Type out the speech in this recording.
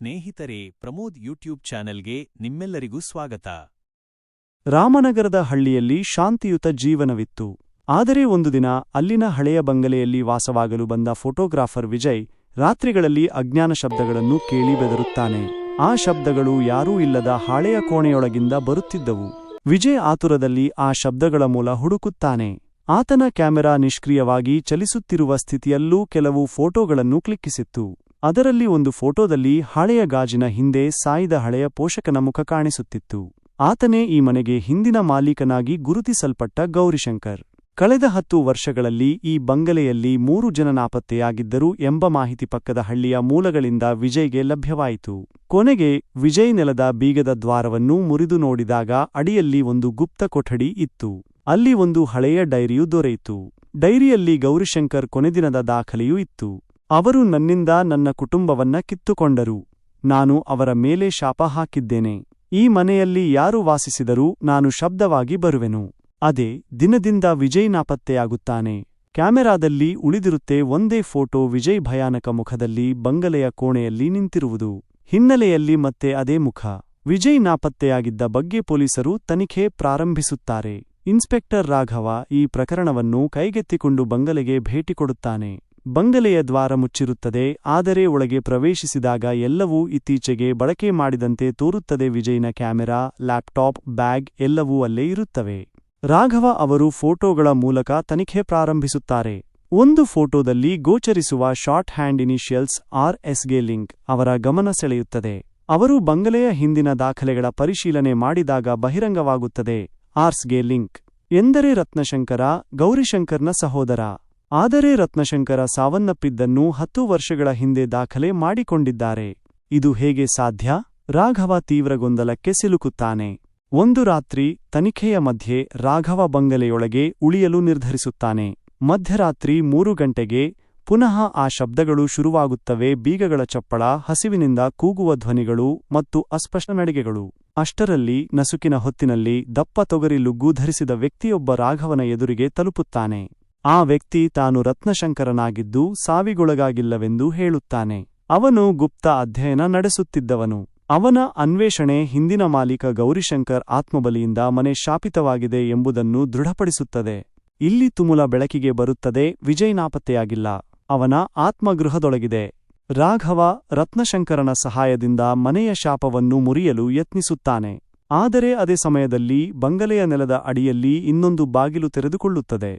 ಸ್ನೇಹಿತರೇ, ಪ್ರಮೋದ್ ಯೂಟ್ಯೂಬ್ ಚಾನೆಲ್ಗೆ ನಿಮ್ಮೆಲ್ಲರಿಗೂ ಸ್ವಾಗತ. ರಾಮನಗರದ ಹಳ್ಳಿಯಲ್ಲಿ ಶಾಂತಿಯುತ ಜೀವನವಿತ್ತು. ಆದರೆ ಒಂದು ದಿನ ಅಲ್ಲಿನ ಹಳೆಯ ಬಂಗಲೆಯಲ್ಲಿ ವಾಸವಾಗಲು ಬಂದ ಫೋಟೋಗ್ರಾಫರ್ ವಿಜಯ್ ರಾತ್ರಿಗಳಲ್ಲಿ ಅಜ್ಞಾನ ಶಬ್ದಗಳನ್ನು ಕೇಳಿ ಬೆದರುತ್ತಾನೆ. ಆ ಶಬ್ದಗಳು ಯಾರೂ ಇಲ್ಲದ ಹಾಳೆಯ ಕೋಣೆಯೊಳಗಿಂದ ಬರುತ್ತಿದ್ದವು. ವಿಜಯ್ ಆತುರದಲ್ಲಿ ಆ ಶಬ್ದಗಳ ಮೂಲ ಹುಡುಕುತ್ತಾನೆ. ಆತನ ಕ್ಯಾಮೆರಾ ನಿಷ್ಕ್ರಿಯವಾಗಿ ಚಲಿಸುತ್ತಿರುವ ಸ್ಥಿತಿಯಲ್ಲೂ ಕೆಲವು ಫೋಟೋಗಳನ್ನು ಕ್ಲಿಕ್ಕಿಸಿತ್ತು. ಅದರಲ್ಲಿ ಒಂದು ಫೋಟೋದಲ್ಲಿ ಹಾಳೆಯ ಗಾಜಿನ ಹಿಂದೆ ಸಾಯಿದ ಹಳೆಯ ಪೋಷಕನ ಮುಖ ಕಾಣಿಸುತ್ತಿತ್ತು. ಆತನೇ ಈ ಮನೆಗೆ ಹಿಂದಿನ ಮಾಲೀಕನಾಗಿ ಗುರುತಿಸಲ್ಪಟ್ಟ ಗೌರಿಶಂಕರ್. ಕಳೆದ 10 ವರ್ಷಗಳಲ್ಲಿ ಈ ಬಂಗಲೆಯಲ್ಲಿ 3 ಜನ ನಾಪತ್ತೆಯಾಗಿದ್ದರು ಎಂಬ ಮಾಹಿತಿ ಪಕ್ಕದ ಹಳ್ಳಿಯ ಮೂಲಗಳಿಂದ ವಿಜಯ್ಗೆ ಲಭ್ಯವಾಯಿತು. ಕೊನೆಗೆ ವಿಜಯ್ ನೆಲದ ಬೀಗದ ದ್ವಾರವನ್ನು ಮುರಿದು ನೋಡಿದಾಗ ಅಡಿಯಲ್ಲಿ ಒಂದು ಗುಪ್ತ ಕೊಠಡಿ ಇತ್ತು. ಅಲ್ಲಿ ಒಂದು ಹಳೆಯ ಡೈರಿಯು ದೊರೆಯಿತು. ಡೈರಿಯಲ್ಲಿ ಗೌರಿಶಂಕರ್ ಕೊನೆದಿನದ ದಾಖಲೆಯೂ ಇತ್ತು. ಅವರು ನನ್ನಿಂದ ನನ್ನ ಕುಟುಂಬವನ್ನ ಕಿತ್ತುಕೊಂಡರು. ನಾನು ಅವರ ಮೇಲೆ ಶಾಪ ಹಾಕಿದ್ದೇನೆ. ಈ ಮನೆಯಲ್ಲಿ ಯಾರು ವಾಸಿಸಿದರೂ ನಾನು ಶಬ್ದವಾಗಿ ಬರುವೆನು. ಅದೇ ದಿನದಿಂದ ವಿಜಯ್ ನಾಪತ್ತೆಯಾಗುತ್ತಾನೆ. ಕ್ಯಾಮೆರಾದಲ್ಲಿ ಉಳಿದಿರುತ್ತೆ ಒಂದೇ ಫೋಟೋ, ವಿಜಯ್ ಭಯಾನಕ ಮುಖದಲ್ಲಿ ಬಂಗಲೆಯ ಕೋಣೆಯಲ್ಲಿ ನಿಂತಿರುವುದು. ಹಿನ್ನೆಲೆಯಲ್ಲಿ ಮತ್ತೆ ಅದೇ ಮುಖ. ವಿಜಯ್ ನಾಪತ್ತೆಯಾಗಿದ್ದ ಬಗ್ಗೆ ಪೊಲೀಸರು ತನಿಖೆ ಪ್ರಾರಂಭಿಸುತ್ತಾರೆ. ಇನ್ಸ್ಪೆಕ್ಟರ್ ರಾಘವ ಈ ಪ್ರಕರಣವನ್ನು ಕೈಗೆತ್ತಿಕೊಂಡು ಬಂಗಲೆಗೆ ಭೇಟಿ ಕೊಡುತ್ತಾನೆ. ಬಂಗಲೆಯ ದ್ವಾರ ಮುಚ್ಚಿರುತ್ತದೆ, ಆದರೆ ಒಳಗೆ ಪ್ರವೇಶಿಸಿದಾಗ ಎಲ್ಲವೂ ಇತ್ತೀಚೆಗೆ ಬಳಕೆ ಮಾಡಿದಂತೆ ತೋರುತ್ತದೆ. ವಿಜಯ್ನ ಕ್ಯಾಮೆರಾ, ಲ್ಯಾಪ್ಟಾಪ್, ಬ್ಯಾಗ್ ಎಲ್ಲವೂ ಅಲ್ಲೇ ಇರುತ್ತವೆ. ರಾಘವ ಅವರು ಫೋಟೋಗಳ ಮೂಲಕ ತನಿಖೆ ಪ್ರಾರಂಭಿಸುತ್ತಾರೆ. ಒಂದು ಫೋಟೋದಲ್ಲಿ ಗೋಚರಿಸುವ ಶಾರ್ಟ್ ಹ್ಯಾಂಡ್ ಇನಿಷಿಯಲ್ಸ್ RSಗೆ ಲಿಂಕ್ ಅವರ ಗಮನ ಸೆಳೆಯುತ್ತದೆ. ಅವರು ಬಂಗಲೆಯ ಹಿಂದಿನ ದಾಖಲೆಗಳ ಪರಿಶೀಲನೆ ಮಾಡಿದಾಗ ಬಹಿರಂಗವಾಗುತ್ತದೆ. RSಗೆ ಲಿಂಕ್ ಎಂದರೆ ರತ್ನಶಂಕರ, ಗೌರಿಶಂಕರ್ನ ಸಹೋದರ. ಆದರೆ ರತ್ನಶಂಕರ ಸಾವನ್ನಪ್ಪಿದ್ದನ್ನು 10 ವರ್ಷಗಳ ಹಿಂದೆ ದಾಖಲೆ ಮಾಡಿಕೊಂಡಿದ್ದಾರೆ. ಇದು ಹೇಗೆ ಸಾಧ್ಯ? ರಾಘವ ತೀವ್ರ ಗೊಂದಲಕ್ಕೆ ಸಿಲುಕುತ್ತಾನೆ. ಒಂದು ರಾತ್ರಿ ತನಿಖೆಯ ಮಧ್ಯೆ ರಾಘವ ಬಂಗಲೆಯೊಳಗೆ ಉಳಿಯಲು ನಿರ್ಧರಿಸುತ್ತಾನೆ. ಮಧ್ಯರಾತ್ರಿ 3 ಗಂಟೆಗೆ ಪುನಃ ಆ ಶಬ್ದಗಳು ಶುರುವಾಗುತ್ತವೆ. ಬೀಗಗಳ ಚಪ್ಪಳ, ಹಸಿವಿನಿಂದ ಕೂಗುವ ಧ್ವನಿಗಳು ಮತ್ತು ಅಸ್ಪಷ್ಟ ನಡಿಗೆಗಳು. ಅಷ್ಟರಲ್ಲಿ ನಸುಕಿನ ಹೊತ್ತಿನಲ್ಲಿ ದಪ್ಪ ತೊಗರಿ ಲುಗ್ಗು ಧರಿಸಿದ ವ್ಯಕ್ತಿಯೊಬ್ಬ ರಾಘವನ ಎದುರಿಗೆ ತಲುಪುತ್ತಾನೆ. ಆ ವ್ಯಕ್ತಿ ತಾನು ರತ್ನಶಂಕರನಾಗಿದ್ದು ಸಾವಿಗೊಳಗಾಗಿಲ್ಲವೆಂದು ಹೇಳುತ್ತಾನೆ. ಅವನು ಗುಪ್ತ ಅಧ್ಯಯನ ನಡೆಸುತ್ತಿದ್ದವನು. ಅವನ ಅನ್ವೇಷಣೆ ಹಿಂದಿನ ಮಾಲೀಕ ಗೌರಿಶಂಕರ್ ಆತ್ಮಬಲಿಯಿಂದ ಮನೆ ಶಾಪಿತವಾಗಿದೆ ಎಂಬುದನ್ನು ದೃಢಪಡಿಸುತ್ತದೆ. ಇಲ್ಲಿ ತುಮುಲ ಬೆಳಕಿಗೆ ಬರುತ್ತದೆ. ವಿಜಯ್ ನಾಪತ್ತೆಯಾಗಿಲ್ಲ, ಅವನ ಆತ್ಮಗೃಹದೊಳಗಿದೆ. ರಾಘವ ರತ್ನಶಂಕರನ ಸಹಾಯದಿಂದ ಮನೆಯ ಶಾಪವನ್ನು ಮುರಿಯಲು ಯತ್ನಿಸುತ್ತಾನೆ. ಆದರೆ ಅದೇ ಸಮಯದಲ್ಲಿ ಬಂಗಲೆಯ ನೆಲದ ಅಡಿಯಲ್ಲಿ ಇನ್ನೊಂದು ಬಾಗಿಲು ತೆರೆದುಕೊಳ್ಳುತ್ತದೆ.